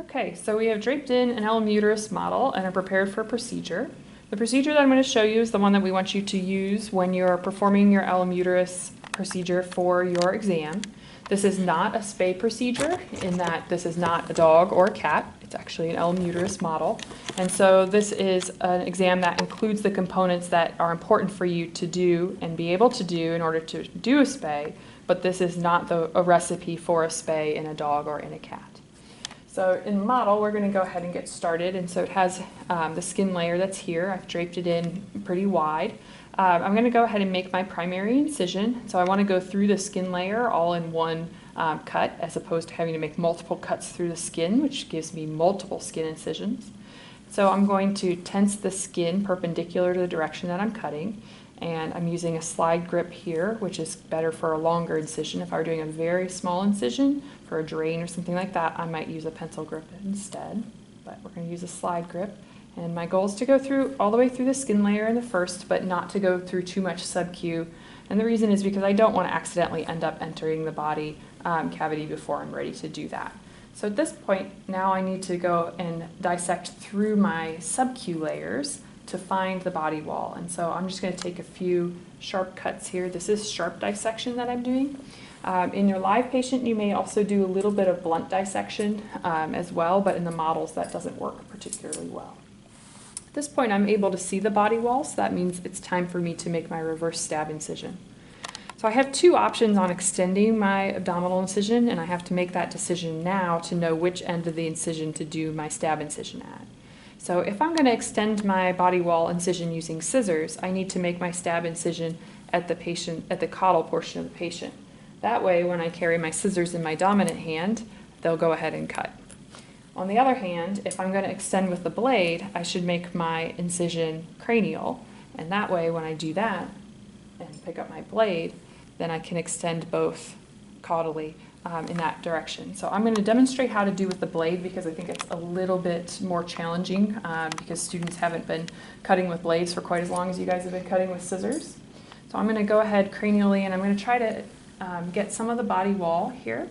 Okay, so we have draped in an LMUterus model and are prepared for procedure. The procedure that I'm going to show you is the one that we want you to use when you're performing your LMUterus procedure for your exam. This is not a spay procedure in that this is not a dog or a cat. It's actually an LMUterus model. And so this is an exam that includes the components that are important for you to do and be able to do in order to do a spay, but this is not a recipe for a spay in a dog or in a cat. So in the model, we're going to go ahead and get started. And so it has the skin layer that's here. I've draped it in pretty wide. I'm going to go ahead and make my primary incision. So I want to go through the skin layer all in one cut, as opposed to having to make multiple cuts through the skin, which gives me multiple skin incisions. So I'm going to tense the skin perpendicular to the direction that I'm cutting. And I'm using a slide grip here, which is better for a longer incision. If I were doing a very small incision for a drain or something like that, I might use a pencil grip instead. But we're going to use a slide grip. And my goal is to go through all the way through the skin layer in the first, but not to go through too much subcu. And the reason is because I don't want to accidentally end up entering the body cavity before I'm ready to do that. So at this point, now I need to go and dissect through my subcu layers to find the body wall. And so I'm just going to take a few sharp cuts here. This is sharp dissection that I'm doing. In your live patient, you may also do a little bit of blunt dissection as well, but in the models that doesn't work particularly well. At this point, I'm able to see the body wall, so that means it's time for me to make my reverse stab incision. So I have two options on extending my abdominal incision, and I have to make that decision now to know which end of the incision to do my stab incision at. So if I'm going to extend my body wall incision using scissors, I need to make my stab incision at the caudal portion of the patient. That way, when I carry my scissors in my dominant hand, they'll go ahead and cut. On the other hand, if I'm going to extend with the blade, I should make my incision cranial. And that way, when I do that and pick up my blade, then I can extend both caudally in that direction. So I'm going to demonstrate how to do with the blade because I think it's a little bit more challenging because students haven't been cutting with blades for quite as long as you guys have been cutting with scissors. So I'm going to go ahead cranially and I'm going to try to get some of the body wall here.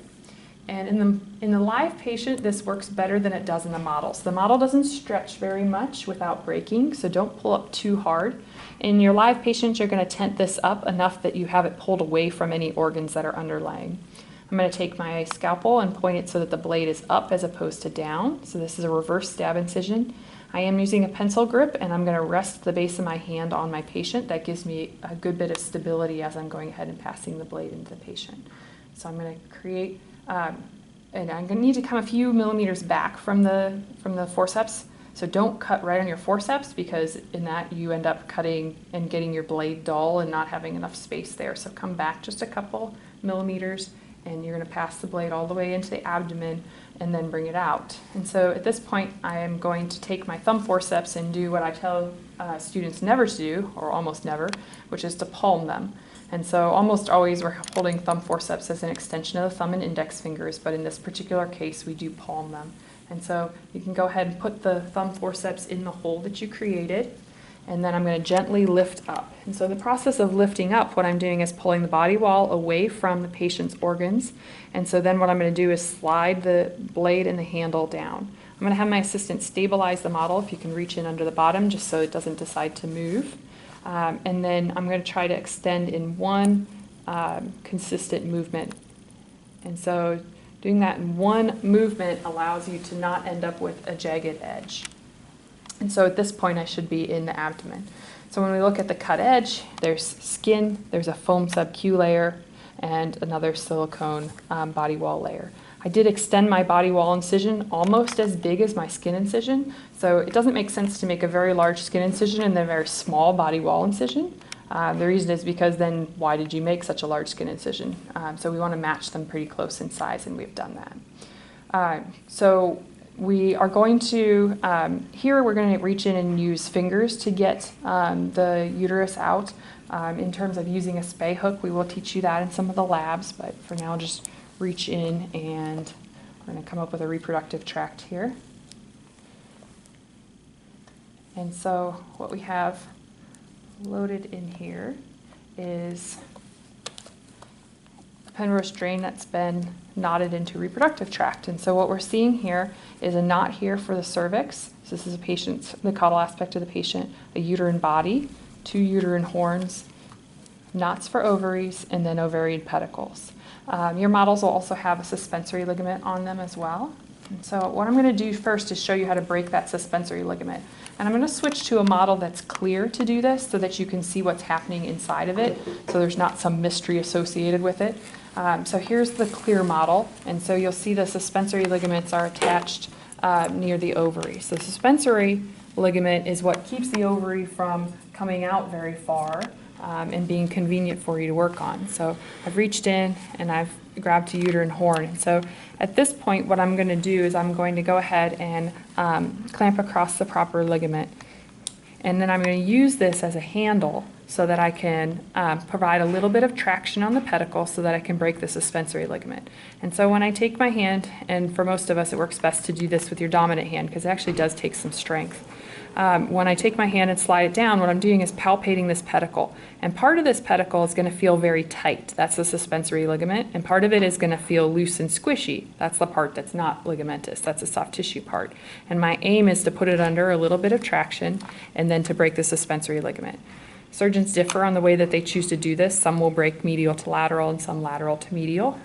And in the live patient, this works better than it does in the model. So the model doesn't stretch very much without breaking, so don't pull up too hard. In your live patient, you're going to tent this up enough that you have it pulled away from any organs that are underlying. I'm going to take my scalpel and point it so that the blade is up as opposed to down. So this is a reverse stab incision. I am using a pencil grip and I'm going to rest the base of my hand on my patient. That gives me a good bit of stability as I'm going ahead and passing the blade into the patient. So I'm going to create, and I'm going to need to come a few millimeters back from the forceps. So don't cut right on your forceps because in that you end up cutting and getting your blade dull and not having enough space there. So come back just a couple millimeters and you're going to pass the blade all the way into the abdomen and then bring it out. And so at this point, I am going to take my thumb forceps and do what I tell students never to do, or almost never, which is to palm them. And so almost always we're holding thumb forceps as an extension of the thumb and index fingers, but in this particular case, we do palm them. And so you can go ahead and put the thumb forceps in the hole that you created, and then I'm going to gently lift up. And so the process of lifting up, what I'm doing is pulling the body wall away from the patient's organs. And so then what I'm going to do is slide the blade and the handle down. I'm going to have my assistant stabilize the model, if you can reach in under the bottom, just so it doesn't decide to move. And then I'm going to try to extend in one consistent movement. And so doing that in one movement allows you to not end up with a jagged edge. And so at this point, I should be in the abdomen. So when we look at the cut edge, there's skin, there's a foam subcu layer, and another silicone body wall layer. I did extend my body wall incision almost as big as my skin incision, so it doesn't make sense to make a very large skin incision and then a very small body wall incision. The reason is because then why did you make such a large skin incision? So we want to match them pretty close in size, and we've done that. So we are going to, here we're going to reach in and use fingers to get the uterus out. In terms of using a spay hook, we will teach you that in some of the labs, but for now just reach in and we're going to come up with a reproductive tract here. And so what we have loaded in here is Penrose drain that's been knotted into reproductive tract. And so what we're seeing here is a knot here for the cervix. So this is a patient's, the caudal aspect of the patient, a uterine body, 2 uterine horns, knots for ovaries, and then ovarian pedicles. Your models will also have a suspensory ligament on them as well. And so what I'm going to do first is show you how to break that suspensory ligament. And I'm going to switch to a model that's clear to do this so that you can see what's happening inside of it, so there's not some mystery associated with it. So here's the clear model, and so you'll see the suspensory ligaments are attached near the ovary. So the suspensory ligament is what keeps the ovary from coming out very far and being convenient for you to work on. So I've reached in and I've grabbed a uterine horn. And so at this point, what I'm going to do is I'm going to go ahead and clamp across the proper ligament. And then I'm going to use this as a handle so that I can provide a little bit of traction on the pedicle so that I can break the suspensory ligament. And so when I take my hand, and for most of us it works best to do this with your dominant hand because it actually does take some strength. When I take my hand and slide it down, what I'm doing is palpating this pedicle. And part of this pedicle is going to feel very tight. That's the suspensory ligament. And part of it is going to feel loose and squishy. That's the part that's not ligamentous. That's the soft tissue part. And my aim is to put it under a little bit of traction and then to break the suspensory ligament. Surgeons differ on the way that they choose to do this. Some will break medial to lateral and some lateral to medial.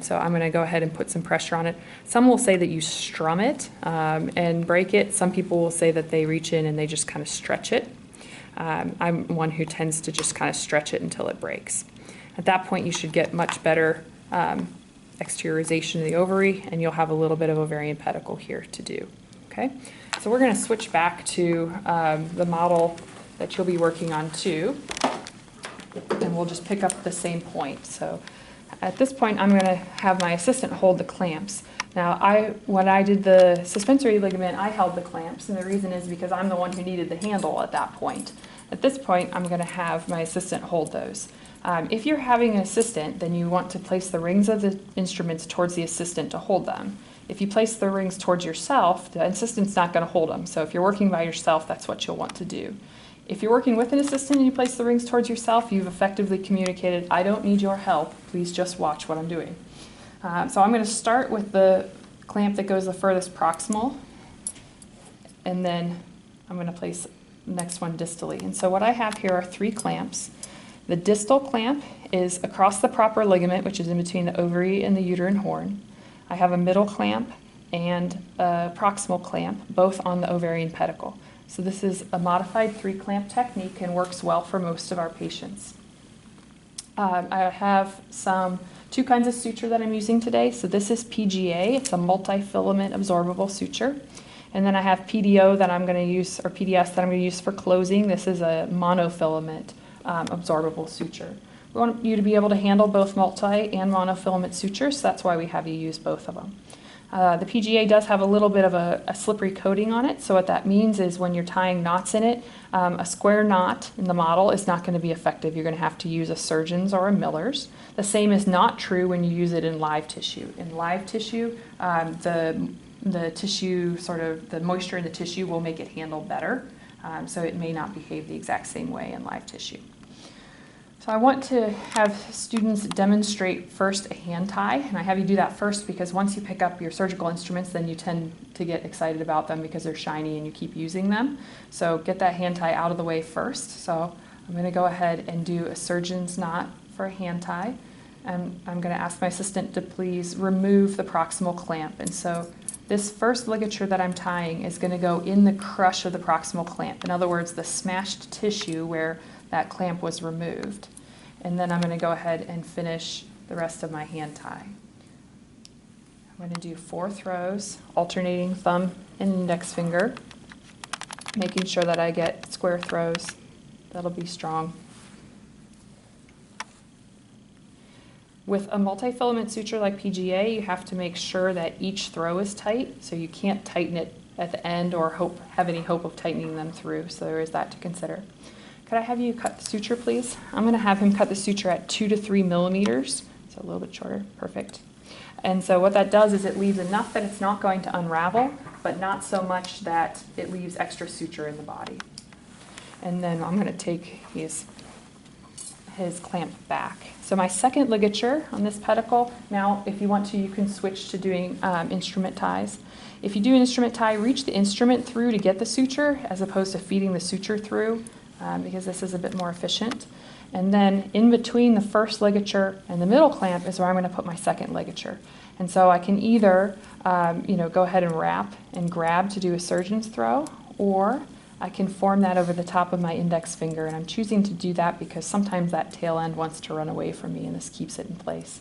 So I'm going to go ahead and put some pressure on it. Some will say that you strum it and break it. Some people will say that they reach in and they just kind of stretch it. I'm one who tends to just kind of stretch it until it breaks. At that point, you should get much better exteriorization of the ovary, and you'll have a little bit of ovarian pedicle here to do. Okay, so we're going to switch back to the model that you'll be working on too, and we'll just pick up the same point. So at this point, I'm going to have my assistant hold the clamps. Now, when I did the suspensory ligament, I held the clamps, and the reason is because I'm the one who needed the handle at that point. At this point, I'm going to have my assistant hold those. If you're having an assistant, then you want to place the rings of the instruments towards the assistant to hold them. If you place the rings towards yourself, the assistant's not going to hold them. So if you're working by yourself, that's what you'll want to do. If you're working with an assistant and you place the rings towards yourself, you've effectively communicated, I don't need your help, please just watch what I'm doing. So I'm going to start with the clamp that goes the furthest proximal, and then I'm going to place the next one distally. And so what I have here are 3 clamps. The distal clamp is across the proper ligament, which is in between the ovary and the uterine horn. I have a middle clamp and a proximal clamp, both on the ovarian pedicle. So this is a modified 3-clamp technique and works well for most of our patients. I have 2 kinds of suture that I'm using today. So this is PGA, it's a multi-filament absorbable suture. And then I have PDO that I'm going to use, or PDS that I'm going to use for closing. This is a monofilament absorbable suture. We want you to be able to handle both multi and monofilament sutures, so that's why we have you use both of them. The PGA does have a little bit of a slippery coating on it, so what that means is when you're tying knots in it, a square knot in the model is not going to be effective. You're going to have to use a surgeon's or a miller's. The same is not true when you use it in live tissue. In live tissue, the tissue, the moisture in the tissue will make it handle better, so it may not behave the exact same way in live tissue. So I want to have students demonstrate first a hand tie, and I have you do that first because once you pick up your surgical instruments, then you tend to get excited about them because they're shiny and you keep using them. So get that hand tie out of the way first. So I'm going to go ahead and do a surgeon's knot for a hand tie, and I'm going to ask my assistant to please remove the proximal clamp. And so this first ligature that I'm tying is going to go in the crush of the proximal clamp. In other words, the smashed tissue where that clamp was removed. And then I'm going to go ahead and finish the rest of my hand tie. I'm going to do 4 throws, alternating thumb and index finger, making sure that I get square throws. That'll be strong. With a multi-filament suture like PGA, you have to make sure that each throw is tight, so you can't tighten it at the end or have any hope of tightening them through, so there is that to consider. Could I have you cut the suture, please? I'm going to have him cut the suture at 2 to 3 millimeters, so a little bit shorter. Perfect. And so what that does is it leaves enough that it's not going to unravel, but not so much that it leaves extra suture in the body. And then I'm going to take his clamp back. So my second ligature on this pedicle, now if you want to, you can switch to doing instrument ties. If you do an instrument tie, reach the instrument through to get the suture as opposed to feeding the suture through because this is a bit more efficient. And then in between the first ligature and the middle clamp is where I'm going to put my second ligature. And so I can either go ahead and wrap and grab to do a surgeon's throw, or I can form that over the top of my index finger, and I'm choosing to do that because sometimes that tail end wants to run away from me and this keeps it in place.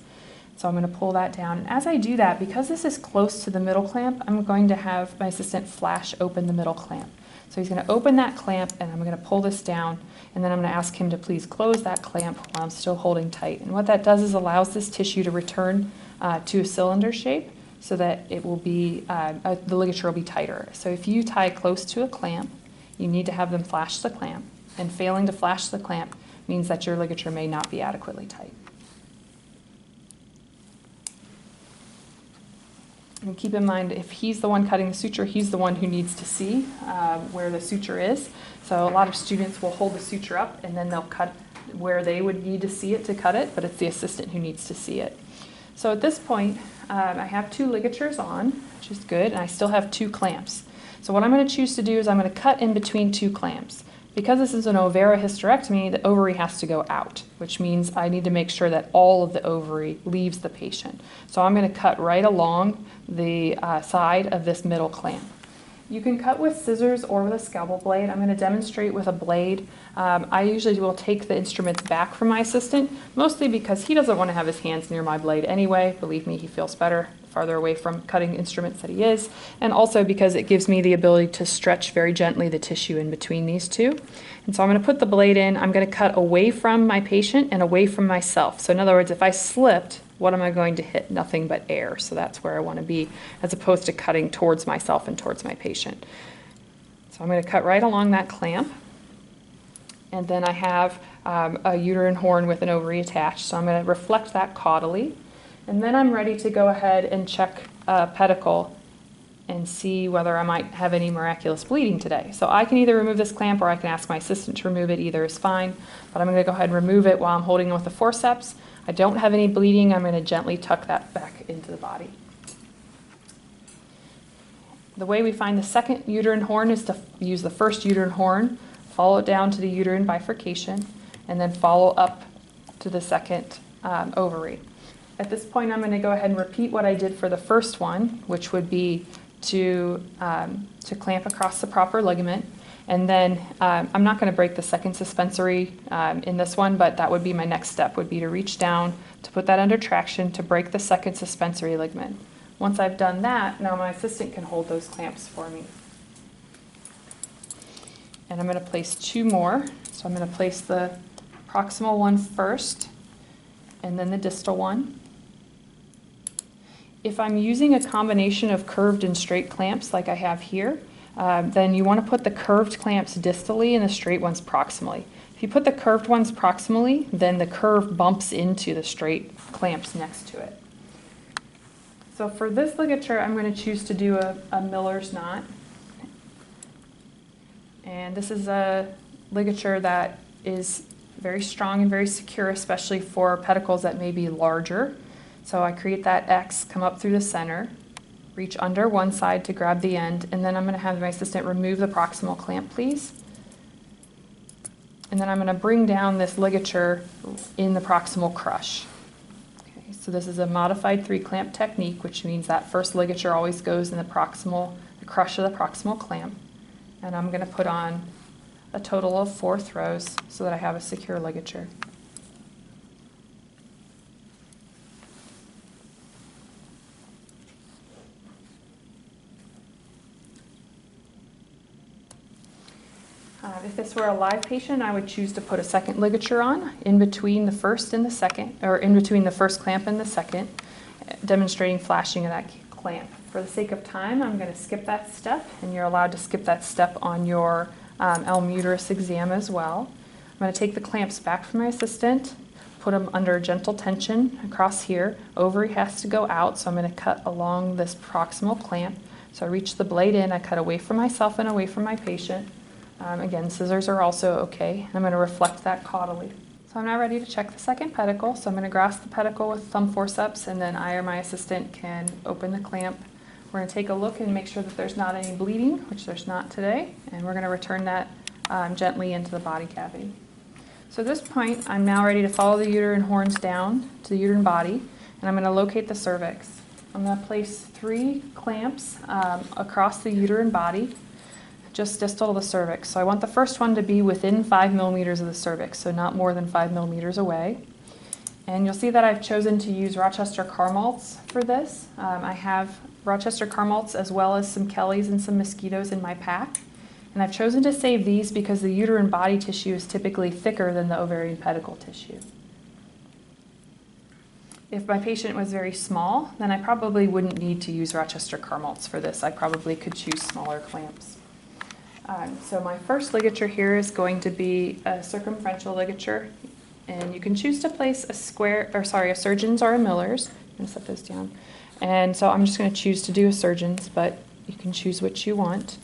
So I'm going to pull that down, and as I do that, because this is close to the middle clamp, I'm going to have my assistant flash open the middle clamp. So he's going to open that clamp, and I'm going to pull this down, and then I'm going to ask him to please close that clamp while I'm still holding tight. And what that does is allows this tissue to return to a cylinder shape so that it will be, the ligature will be tighter. So if you tie close to a clamp, you need to have them flash the clamp, and failing to flash the clamp means that your ligature may not be adequately tight. And keep in mind, if he's the one cutting the suture, he's the one who needs to see where the suture is. So a lot of students will hold the suture up and then they'll cut where they would need to see it to cut it, but it's the assistant who needs to see it. So at this point, I have 2 ligatures on, which is good, and I still have 2 clamps. So what I'm going to choose to do is I'm going to cut in between 2 clamps. Because this is an ovariohysterectomy, the ovary has to go out, which means I need to make sure that all of the ovary leaves the patient. So I'm going to cut right along the side of this middle clamp. You can cut with scissors or with a scalpel blade. I'm going to demonstrate with a blade. I usually will take the instruments back from my assistant, mostly because he doesn't want to have his hands near my blade anyway. Believe me, he feels better farther away from cutting instruments that he is, and also because it gives me the ability to stretch very gently the tissue in between these two. And so I'm going to put the blade in. I'm going to cut away from my patient and away from myself. So in other words, if I slipped, what am I going to hit? Nothing but air. So that's where I want to be, as opposed to cutting towards myself and towards my patient. So I'm going to cut right along that clamp. And then I have a uterine horn with an ovary attached. So I'm going to reflect that caudally. And then I'm ready to go ahead and check a pedicle and see whether I might have any miraculous bleeding today. So I can either remove this clamp or I can ask my assistant to remove it. Either is fine, but I'm going to go ahead and remove it while I'm holding it with the forceps. I don't have any bleeding. I'm going to gently tuck that back into the body. The way we find the second uterine horn is to use the first uterine horn, follow it down to the uterine bifurcation, and then follow up to the second ovary. At this point, I'm going to go ahead and repeat what I did for the first one, which would be to clamp across the proper ligament. And then I'm not going to break the second suspensory in this one, but that would be my next step, would be to reach down, to put that under traction, to break the second suspensory ligament. Once I've done that, now my assistant can hold those clamps for me. And I'm going to place 2 more. So I'm going to place the proximal one first, and then the distal one. If I'm using a combination of curved and straight clamps like I have here, then you want to put the curved clamps distally and the straight ones proximally. If you put the curved ones proximally, then the curve bumps into the straight clamps next to it. So for this ligature, I'm going to choose to do a Miller's knot. And this is a ligature that is very strong and very secure, especially for pedicles that may be larger. So I create that X, come up through the center, reach under one side to grab the end, and then I'm going to have my assistant remove the proximal clamp, please. And then I'm going to bring down this ligature in the proximal crush. Okay, so this is a modified 3-clamp technique, which means that first ligature always goes in the crush of the proximal clamp. And I'm going to put on a total of 4 throws so that I have a secure ligature. If this were a live patient, I would choose to put a second ligature on in between the first and the second, or in between the first clamp and the second, demonstrating flashing of that clamp. For the sake of time, I'm going to skip that step, and you're allowed to skip that step on your LMUterus exam as well. I'm going to take the clamps back from my assistant, put them under gentle tension across here. Ovary has to go out, so I'm going to cut along this proximal clamp. So I reach the blade in, I cut away from myself and away from my patient. Again, scissors are also okay. I'm going to reflect that caudally. So I'm now ready to check the second pedicle. So I'm going to grasp the pedicle with thumb forceps, and then I or my assistant can open the clamp. We're going to take a look and make sure that there's not any bleeding, which there's not today, and we're going to return that gently into the body cavity. So at this point, I'm now ready to follow the uterine horns down to the uterine body, and I'm going to locate the cervix. I'm going to place 3 clamps across the uterine body, just distal to the cervix. So I want the first one to be within 5 millimeters of the cervix, so not more than 5 millimeters away. And you'll see that I've chosen to use Rochester Carmelts for this. I have Rochester Carmelts as well as some Kellys and some mosquitoes in my pack. And I've chosen to save these because the uterine body tissue is typically thicker than the ovarian pedicle tissue. If my patient was very small, then I probably wouldn't need to use Rochester Carmelts for this. I probably could choose smaller clamps. So my first ligature here is going to be a circumferential ligature, and you can choose to place a surgeon's or a Miller's. I'm going to set those down. And so I'm just going to choose to do a surgeon's, but you can choose which you want.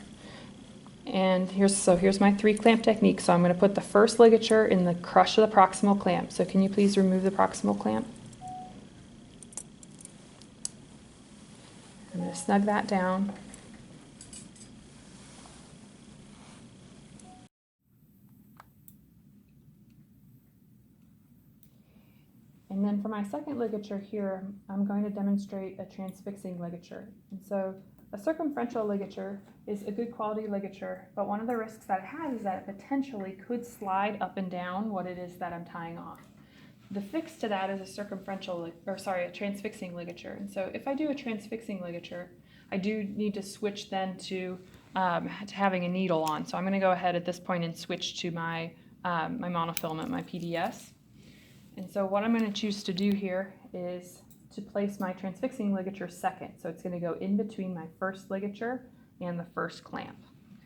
And here's my 3 clamp technique. So I'm going to put the first ligature in the crush of the proximal clamp. So can you please remove the proximal clamp? I'm going to snug that down. And then for my second ligature here, I'm going to demonstrate a transfixing ligature. And so a circumferential ligature is a good quality ligature, but one of the risks that it has is that it potentially could slide up and down what it is that I'm tying off. The fix to that is a transfixing ligature. And so if I do a transfixing ligature, I do need to switch then to having a needle on. So I'm going to go ahead at this point and switch to my monofilament, my PDS. And so what I'm going to choose to do here is to place my transfixing ligature second. So it's going to go in between my first ligature and the first clamp.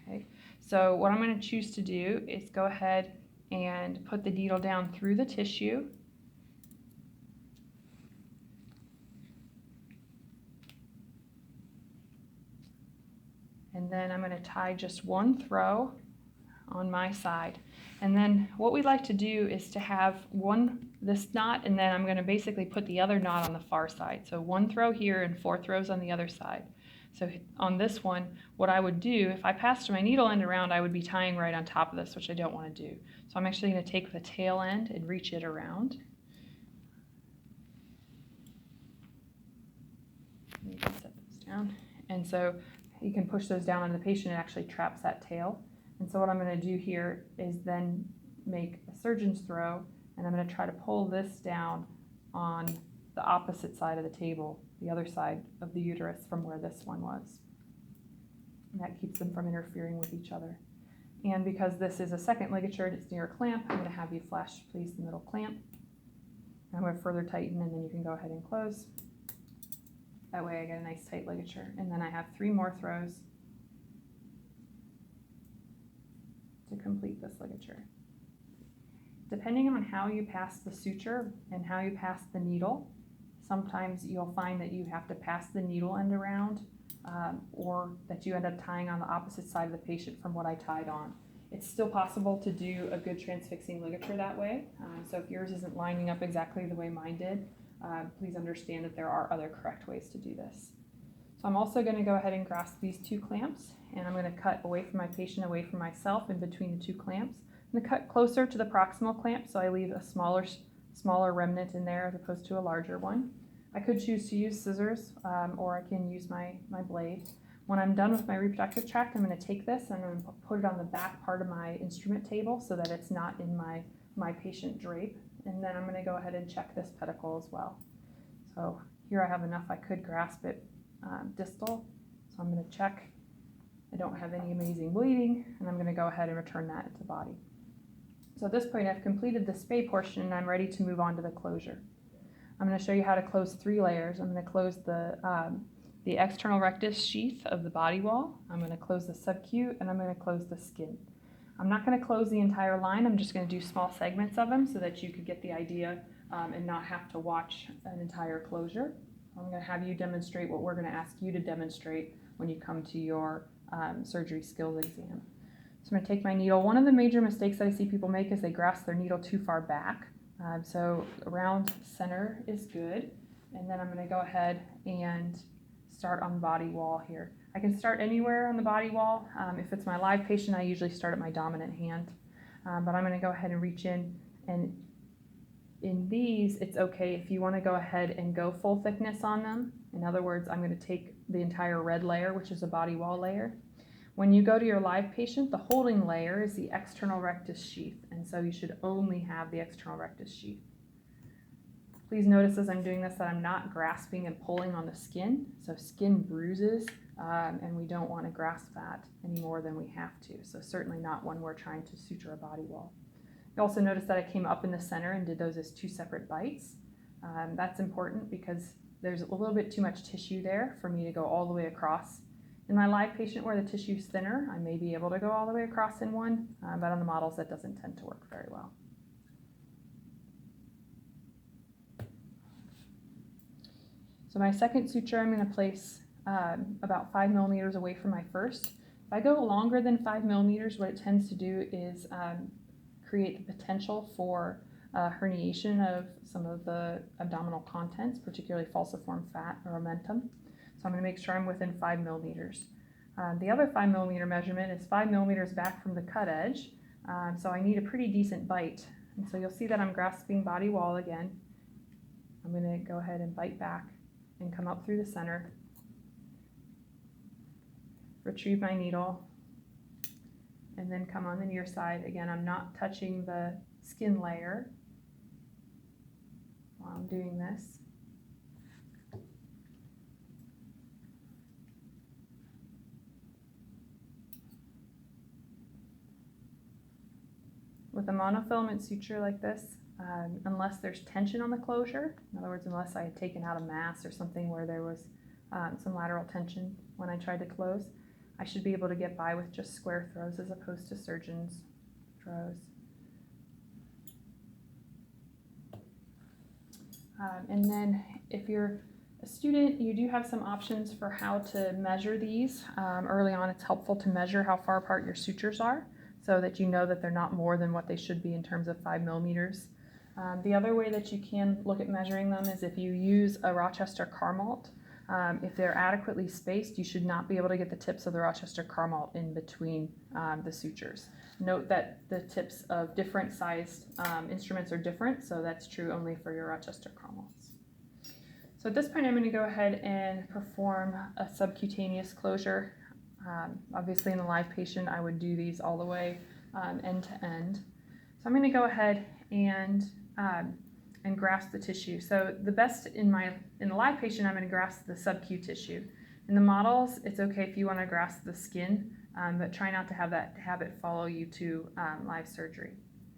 Okay. So what I'm going to choose to do is go ahead and put the needle down through the tissue. And then I'm going to tie just one throw on my side. And then what we like to do is to have this knot, and then I'm going to basically put the other knot on the far side. So 1 throw here and 4 throws on the other side. So on this one, what I would do, if I passed my needle end around, I would be tying right on top of this, which I don't want to do. So I'm actually going to take the tail end and reach it around. You can set those down. And so you can push those down on the patient. It actually traps that tail. And so what I'm going to do here is then make a surgeon's throw, and I'm going to try to pull this down on the opposite side of the table, the other side of the uterus from where this one was. And that keeps them from interfering with each other. And because this is a second ligature and it's near a clamp, I'm going to have you flash, please, the middle clamp. And I'm going to further tighten, and then you can go ahead and close. That way I get a nice tight ligature. And then I have 3 more throws to complete this ligature. Depending on how you pass the suture and how you pass the needle, sometimes you'll find that you have to pass the needle end around or that you end up tying on the opposite side of the patient from what I tied on. It's still possible to do a good transfixing ligature that way. So if yours isn't lining up exactly the way mine did, please understand that there are other correct ways to do this. So I'm also going to go ahead and grasp these 2 clamps, and I'm going to cut away from my patient, away from myself, in between the 2 clamps. I'm going to cut closer to the proximal clamp, so I leave a smaller remnant in there as opposed to a larger one. I could choose to use scissors, or I can use my blade. When I'm done with my reproductive tract, I'm going to take this and I'm going to put it on the back part of my instrument table so that it's not in my patient drape. And then I'm going to go ahead and check this pedicle as well. So here I have enough I could grasp it distal. So I'm going to check. I don't have any amazing bleeding, and I'm going to go ahead and return that into the body. So at this point, I've completed the spay portion, and I'm ready to move on to the closure. I'm going to show you how to close 3 layers. I'm going to close the external rectus sheath of the body wall. I'm going to close the subcute, and I'm going to close the skin. I'm not going to close the entire line. I'm just going to do small segments of them so that you could get the idea and not have to watch an entire closure. I'm going to have you demonstrate what we're going to ask you to demonstrate when you come to your surgery skills exam. So I'm going to take my needle. One of the major mistakes that I see people make is they grasp their needle too far back. So around center is good. And then I'm going to go ahead and start on the body wall here. I can start anywhere on the body wall. If it's my live patient, I usually start at my dominant hand. But I'm going to go ahead and reach in, and in these, it's okay if you want to go ahead and go full thickness on them. In other words, I'm going to take the entire red layer, which is a body wall layer. When you go to your live patient, the holding layer is the external rectus sheath, and so you should only have the external rectus sheath. Please notice as I'm doing this that I'm not grasping and pulling on the skin, so skin bruises, and we don't want to grasp that any more than we have to, so certainly not when we're trying to suture a body wall. You also notice that I came up in the center and did those as 2 separate bites. That's important because there's a little bit too much tissue there for me to go all the way across. In my live patient where the tissue is thinner, I may be able to go all the way across in one, but on the models that doesn't tend to work very well. So my second suture I'm going to place about 5 millimeters away from my first. If I go longer than 5 millimeters, what it tends to do is create the potential for herniation of some of the abdominal contents, particularly falciform fat or omentum. So I'm going to make sure I'm within 5 millimeters. The other 5 millimeter measurement is 5 millimeters back from the cut edge, so I need a pretty decent bite. And so you'll see that I'm grasping body wall again. I'm going to go ahead and bite back and come up through the center, retrieve my needle, and then come on the near side. Again, I'm not touching the skin layer while I'm doing this. With a monofilament suture like this, unless there's tension on the closure, in other words, unless I had taken out a mass or something where there was some lateral tension when I tried to close, I should be able to get by with just square throws as opposed to surgeon's throws. And then if you're a student, you do have some options for how to measure these. Early on, it's helpful to measure how far apart your sutures are, so that you know that they're not more than what they should be in terms of 5 millimeters. The other way that you can look at measuring them is if you use a Rochester Carmalt. If they're adequately spaced, you should not be able to get the tips of the Rochester Carmalt in between the sutures. Note that the tips of different sized instruments are different, so that's true only for your Rochester Carmalts. So at this point, I'm going to go ahead and perform a subcutaneous closure. Obviously in the live patient, I would do these all the way end to end. So I'm going to go ahead and grasp the tissue. So the best in the live patient, I'm going to grasp the subcu tissue. In the models, it's okay if you want to grasp the skin, but try not to have that habit follow you to live surgery.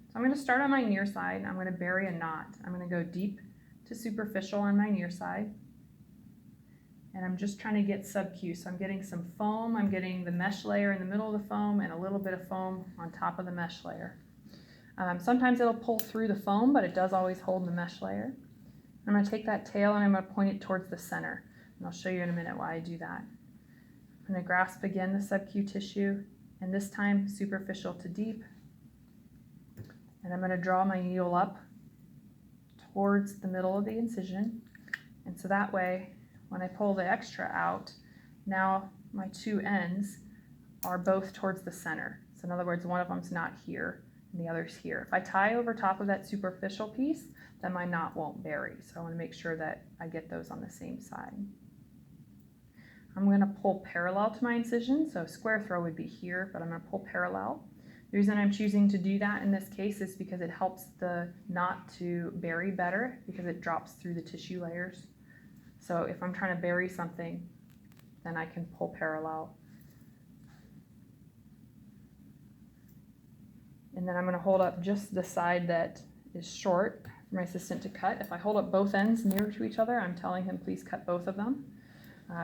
So I'm going to start on my near side. I'm going to bury a knot. I'm going to go deep to superficial on my near side. And I'm just trying to get subcu. So I'm getting some foam, I'm getting the mesh layer in the middle of the foam and a little bit of foam on top of the mesh layer. Sometimes it'll pull through the foam, but it does always hold the mesh layer. I'm going to take that tail and I'm going to point it towards the center. And I'll show you in a minute why I do that. I'm going to grasp again the subcu tissue, and this time superficial to deep. And I'm going to draw my needle up towards the middle of the incision. And so that way, when I pull the extra out, now my 2 ends are both towards the center. So in other words, one of them's not here and the other's here. If I tie over top of that superficial piece, then my knot won't bury. So I want to make sure that I get those on the same side. I'm going to pull parallel to my incision. So square throw would be here, but I'm going to pull parallel. The reason I'm choosing to do that in this case is because it helps the knot to bury better because it drops through the tissue layers. So if I'm trying to bury something, then I can pull parallel. And then I'm going to hold up just the side that is short for my assistant to cut. If I hold up both ends near to each other, I'm telling him please cut both of them,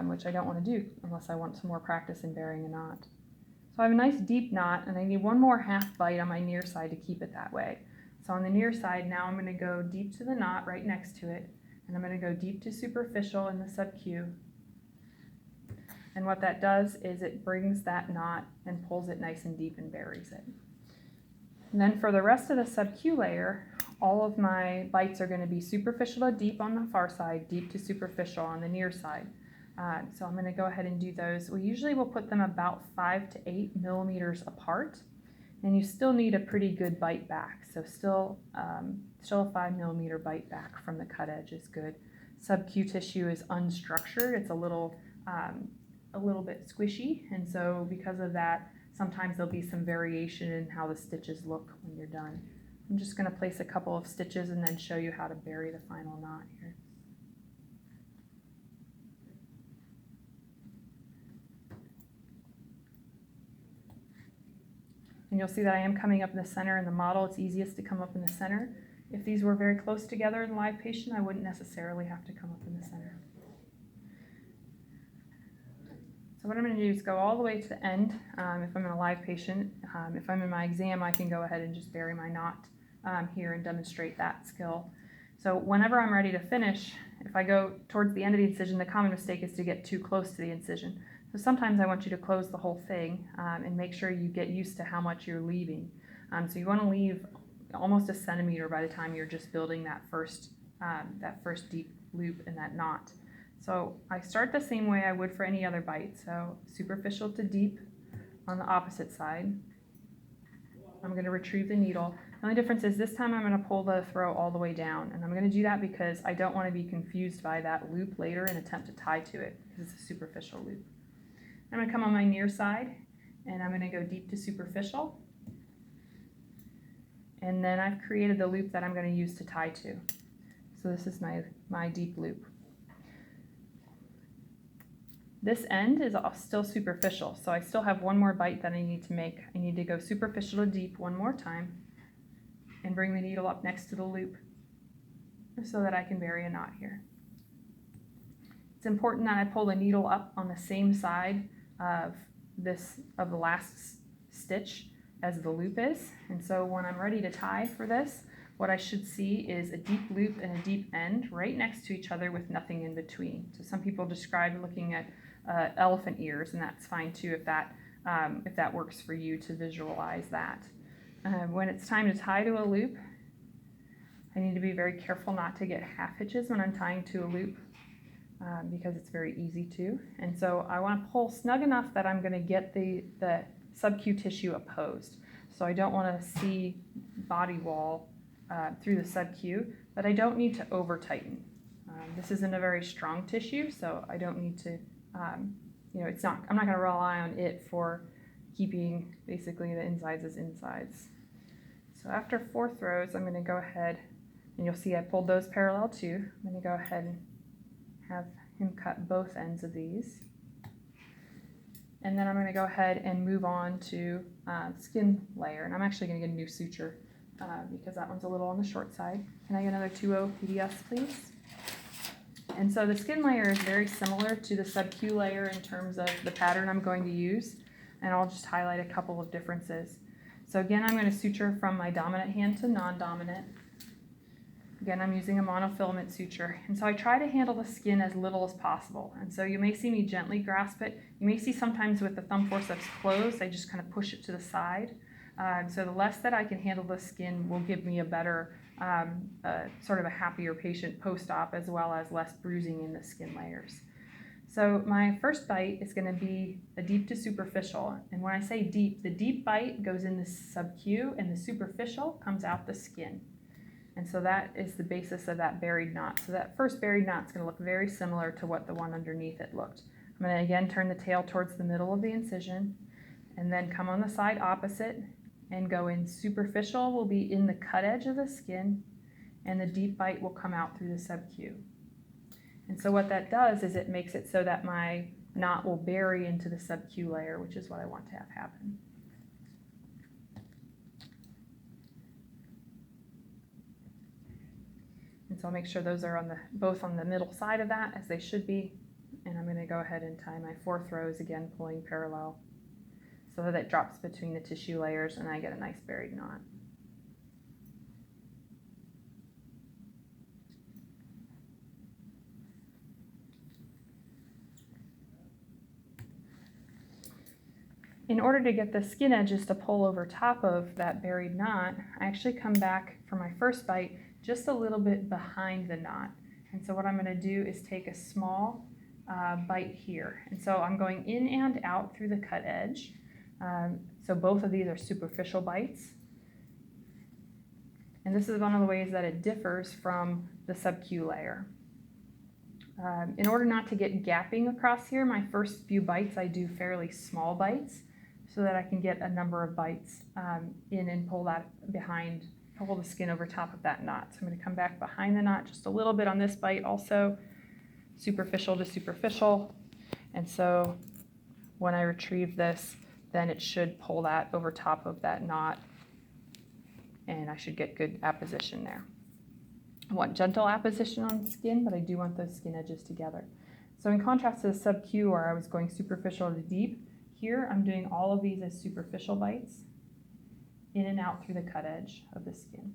which I don't want to do unless I want some more practice in burying a knot. So I have a nice deep knot, and I need one more half bite on my near side to keep it that way. So on the near side, now I'm going to go deep to the knot right next to it. And I'm going to go deep to superficial in the subcu. And what that does is it brings that knot and pulls it nice and deep and buries it. And then for the rest of the sub-Q layer, all of my bites are going to be superficial to deep on the far side, deep to superficial on the near side. So I'm going to go ahead and do those. We usually will put them about 5 to 8 millimeters apart, and you still need a pretty good bite back. So still a 5 millimeter bite back from the cut edge is good. Sub-Q tissue is unstructured. It's a little bit squishy, and so because of that, sometimes there'll be some variation in how the stitches look when you're done. I'm just going to place a couple of stitches and then show you how to bury the final knot here. And you'll see that I am coming up in the center. In the model, it's easiest to come up in the center. If these were very close together in the live patient, I wouldn't necessarily have to come up in the center. So what I'm going to do is go all the way to the end. If I'm in a live patient, if I'm in my exam, I can go ahead and just bury my knot here and demonstrate that skill. So whenever I'm ready to finish, if I go towards the end of the incision, the common mistake is to get too close to the incision. So sometimes I want you to close the whole thing and make sure you get used to how much you're leaving. So you want to leave almost a centimeter by the time you're just building that first deep loop in that knot. So I start the same way I would for any other bite. So superficial to deep on the opposite side. I'm going to retrieve the needle. The only difference is this time I'm going to pull the throw all the way down. And I'm going to do that because I don't want to be confused by that loop later and attempt to tie to it because it's a superficial loop. I'm going to come on my near side and I'm going to go deep to superficial. And then I've created the loop that I'm going to use to tie to. So this is my deep loop. This end is still superficial, so I still have one more bite that I need to make. I need to go superficial to deep one more time and bring the needle up next to the loop so that I can bury a knot here. It's important that I pull the needle up on the same side of the last stitch as the loop is. And so when I'm ready to tie for this, what I should see is a deep loop and a deep end right next to each other with nothing in between. So some people describe looking at elephant ears, and that's fine too if that works for you to visualize that. When it's time to tie to a loop, I need to be very careful not to get half hitches when I'm tying to a loop because it's very easy to. And so I want to pull snug enough that I'm going to get the sub-Q tissue opposed. So I don't want to see body wall through the sub-Q, but I don't need to over tighten. This isn't a very strong tissue, so I don't need to, I'm not going to rely on it for keeping basically the insides as insides. So after 4 throws, I'm going to go ahead, and you'll see I pulled those parallel too. I'm going to go ahead and have him cut both ends of these. And then I'm going to go ahead and move on to skin layer, and I'm actually going to get a new suture because that one's a little on the short side. Can I get another 2-0 PDS, please? And so the skin layer is very similar to the sub-Q layer in terms of the pattern I'm going to use, and I'll just highlight a couple of differences. So again, I'm going to suture from my dominant hand to non-dominant. Again, I'm using a monofilament suture, and so I try to handle the skin as little as possible. And so you may see me gently grasp it. You may see sometimes with the thumb forceps closed, I just kind of push it to the side. So the less that I can handle the skin will give me a better, sort of a happier patient post-op, as well as less bruising in the skin layers. So my first bite is going to be a deep to superficial. And when I say deep, the deep bite goes in the sub-Q and the superficial comes out the skin. And so that is the basis of that buried knot. So that first buried knot is going to look very similar to what the one underneath it looked. I'm going to again turn the tail towards the middle of the incision and then come on the side opposite and go in. Superficial will be in the cut edge of the skin and the deep bite will come out through the sub-Q. And so what that does is it makes it so that my knot will bury into the sub-Q layer, which is what I want to have happen. And so I'll make sure those are both on the middle side of that, as they should be. And I'm going to go ahead and tie my 4 throws, again pulling parallel, so that it drops between the tissue layers and I get a nice buried knot. in order to get the skin edges to pull over top of that buried knot, I actually come back for my first bite just a little bit behind the knot. And so what I'm going to do is take a small bite here. And so I'm going in and out through the cut edge. So both of these are superficial bites. And this is one of the ways that it differs from the subcu layer. In order not to get gapping across here, my first few bites I do fairly small bites so that I can get a number of bites in and pull that behind, pull the skin over top of that knot. So I'm going to come back behind the knot just a little bit on this bite also, superficial to superficial. And so when I retrieve this, then it should pull that over top of that knot and I should get good apposition there. I want gentle apposition on the skin, but I do want those skin edges together. So in contrast to the subcu where I was going superficial to deep, here I'm doing all of these as superficial bites in and out through the cut edge of the skin.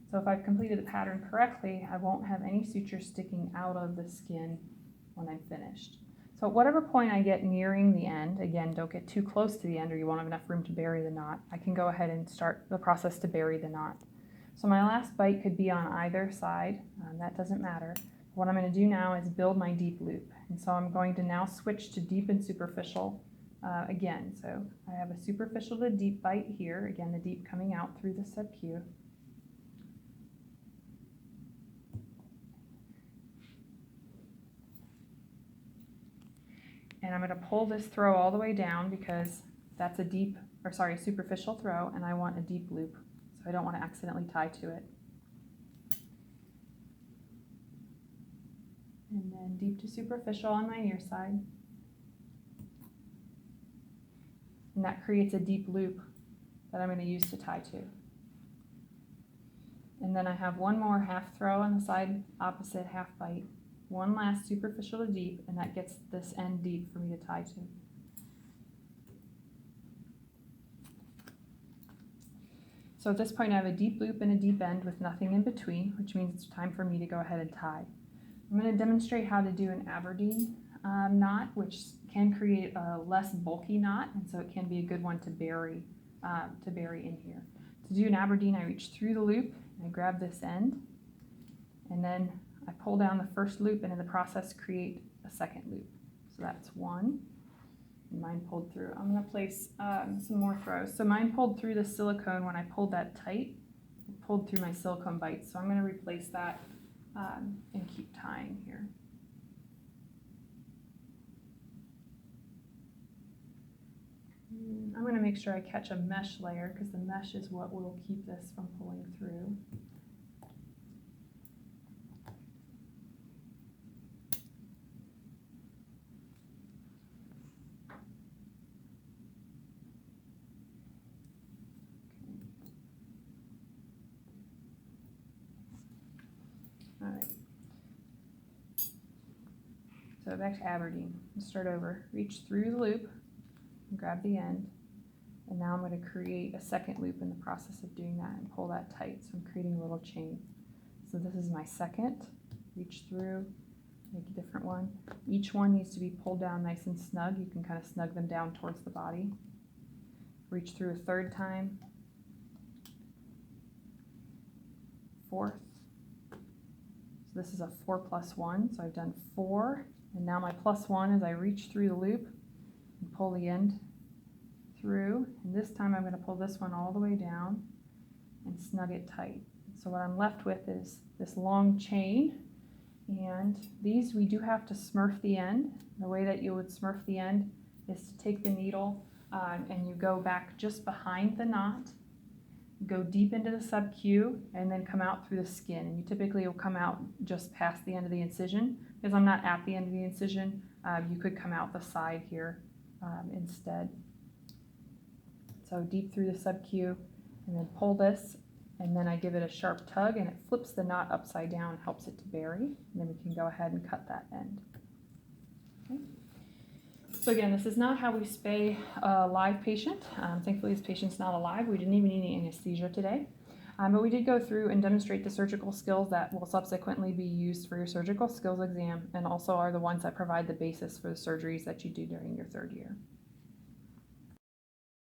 So if I've completed the pattern correctly, I won't have any suture sticking out of the skin when I'm finished. So at whatever point I get nearing the end, again, don't get too close to the end or you won't have enough room to bury the knot, I can go ahead and start the process to bury the knot. So my last bite could be on either side, that doesn't matter. What I'm going to do now is build my deep loop. And so I'm going to now switch to deep and superficial again. So I have a superficial to deep bite here, again the deep coming out through the subcu. And I'm going to pull this throw all the way down because that's a superficial throw and I want a deep loop. So I don't want to accidentally tie to it. And then deep to superficial on my near side. And that creates a deep loop that I'm going to use to tie to. And then I have one more half throw on the side opposite half bite. One last superficial to deep, and that gets this end deep for me to tie to. So at this point I have a deep loop and a deep end with nothing in between, which means it's time for me to go ahead and tie. I'm going to demonstrate how to do an Aberdeen knot, which can create a less bulky knot, and so it can be a good one to bury in here. To do an Aberdeen, I reach through the loop, and I grab this end, and then I pull down the first loop and in the process create a second loop. So that's one, and mine pulled through. I'm going to place some more throws. So mine pulled through the silicone when I pulled that tight. It pulled through my silicone bites. So I'm going to replace that and keep tying here. I'm going to make sure I catch a mesh layer because the mesh is what will keep this from pulling through. All right. So back to Aberdeen. Let's start over. Reach through the loop and grab the end. And now I'm going to create a second loop in the process of doing that and pull that tight. So I'm creating a little chain. So this is my second. Reach through, make a different one. Each one needs to be pulled down nice and snug. You can kind of snug them down towards the body. Reach through a third time. Fourth. So this is a 4 plus 1. So I've done 4. And now my plus 1 is I reach through the loop and pull the end through, and this time I'm going to pull this one all the way down and snug it tight. So what I'm left with is this long chain, and these we do have to smurf the end. The way that you would smurf the end is to take the needle and you go back just behind the knot, go deep into the subcu, and then come out through the skin. And you typically will come out just past the end of the incision. Because I'm not at the end of the incision, you could come out the side here instead. So deep through the subcu, and then pull this, and then I give it a sharp tug, and it flips the knot upside down and helps it to bury. And then we can go ahead and cut that end. Okay. So again, this is not how we spay a live patient. Thankfully, this patient's not alive. We didn't even need any anesthesia today. But we did go through and demonstrate the surgical skills that will subsequently be used for your surgical skills exam and also are the ones that provide the basis for the surgeries that you do during your third year.